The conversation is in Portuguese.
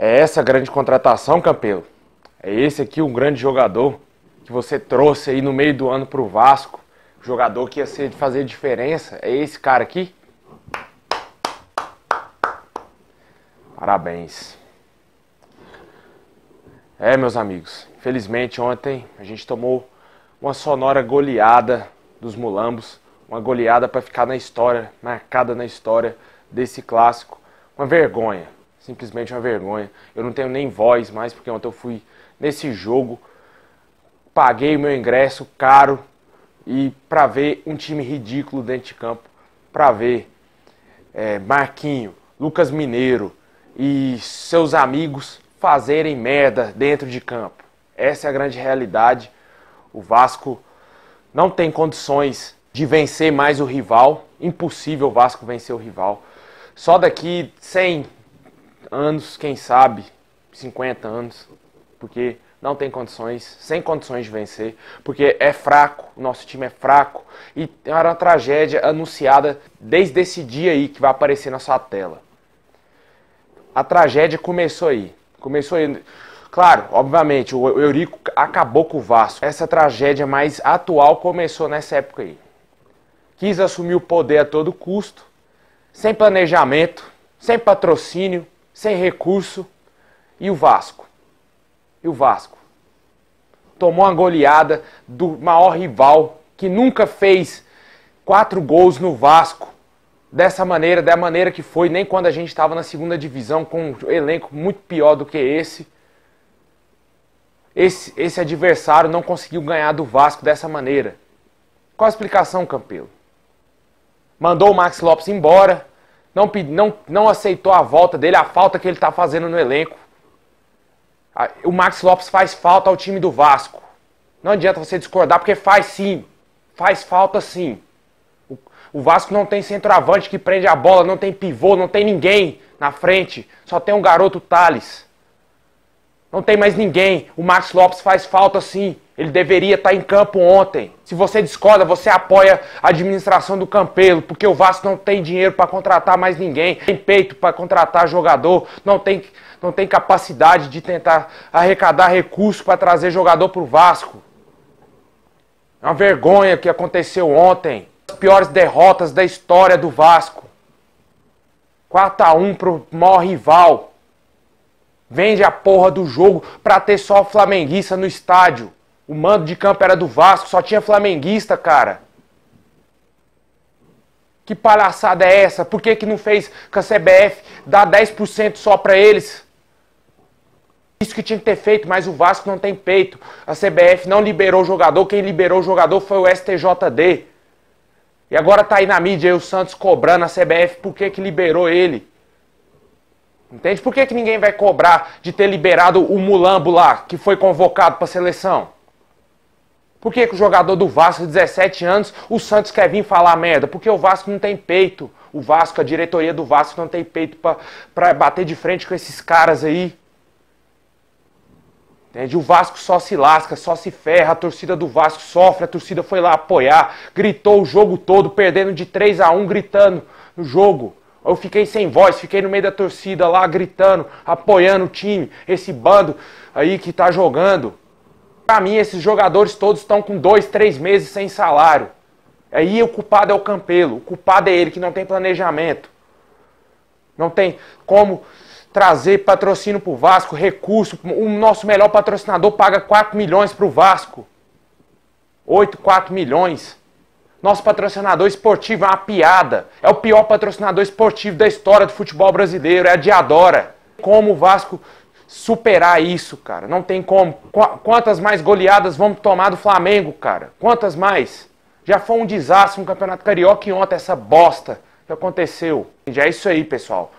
É essa a grande contratação, Campelo? É esse aqui um grande jogador que você trouxe aí no meio do ano pro Vasco? Jogador que ia fazer diferença? É esse cara aqui? Parabéns. Meus amigos, infelizmente ontem a gente tomou uma sonora goleada dos mulambos, uma goleada para ficar na história, marcada na história desse clássico. Uma vergonha, simplesmente uma vergonha. Eu não tenho nem voz mais, porque ontem eu fui nesse jogo, paguei o meu ingresso caro e para ver um time ridículo dentro de campo, para ver Marquinho, Lucas Mineiro e seus amigos fazerem merda dentro de campo. Essa é a grande realidade. O Vasco não tem condições de vencer mais o rival. Impossível o Vasco vencer o rival. Só daqui 100 anos, quem sabe, 50 anos, porque não tem condições, sem condições de vencer, porque é fraco, o nosso time é fraco, e era uma tragédia anunciada desde esse dia aí que vai aparecer na sua tela. A tragédia começou aí. Claro, obviamente, o Eurico acabou com o Vasco. Essa tragédia mais atual começou nessa época aí. Quis assumir o poder a todo custo, sem planejamento, sem patrocínio, sem recurso. E o Vasco? Tomou uma goleada do maior rival, que nunca fez 4 gols no Vasco. Dessa maneira, da maneira que foi, nem quando a gente estava na segunda divisão, com um elenco muito pior do que esse. Esse adversário não conseguiu ganhar do Vasco dessa maneira. Qual a explicação, Campelo? Mandou o Maxi Lopes embora, não aceitou a volta dele, a falta que ele está fazendo no elenco. O Maxi Lopes faz falta ao time do Vasco. Não adianta você discordar, porque faz sim. Faz falta sim. O Vasco não tem centroavante que prende a bola, não tem pivô, não tem ninguém na frente. Só tem um garoto Thales. Não tem mais ninguém. O Maxi Lopes faz falta sim. Ele deveria estar em campo ontem. Se você discorda, você apoia a administração do Campelo, porque o Vasco não tem dinheiro para contratar mais ninguém. Não tem peito para contratar jogador, não tem capacidade de tentar arrecadar recursos para trazer jogador para o Vasco. É uma vergonha o que aconteceu ontem. As piores derrotas da história do Vasco. 4-1 pro maior rival. Vende a porra do jogo pra ter só flamenguista no estádio. O mando de campo era do Vasco, só tinha flamenguista, cara. Que palhaçada é essa? Por que não fez com a CBF dar 10% só pra eles? Isso que tinha que ter feito, mas o Vasco não tem peito. A CBF não liberou o jogador, quem liberou o jogador foi o STJD. E agora tá aí na mídia aí o Santos cobrando a CBF por que liberou ele. Entende? Por que ninguém vai cobrar de ter liberado o Mulambo lá, que foi convocado pra seleção? Por que o jogador do Vasco de 17 anos, o Santos quer vir falar merda? Porque o Vasco não tem peito. O Vasco, a diretoria do Vasco não tem peito pra bater de frente com esses caras aí. Entende? O Vasco só se lasca, só se ferra, a torcida do Vasco sofre, a torcida foi lá apoiar, gritou o jogo todo, perdendo de 3-1, gritando no jogo. Eu fiquei sem voz, fiquei no meio da torcida lá, gritando, apoiando o time, esse bando aí que tá jogando. Pra mim, esses jogadores todos estão com 2, 3 meses sem salário. Aí o culpado é o Campelo, o culpado é ele que não tem planejamento. Não tem como trazer patrocínio pro Vasco, recurso. O nosso melhor patrocinador paga 4 milhões pro Vasco. 4 milhões. Nosso patrocinador esportivo é uma piada. É o pior patrocinador esportivo da história do futebol brasileiro. É a Diadora. Como o Vasco superar isso, cara? Não tem como. Quantas mais goleadas vamos tomar do Flamengo, cara? Quantas mais? Já foi um desastre no Campeonato Carioca e ontem essa bosta que aconteceu. Já é isso aí, pessoal.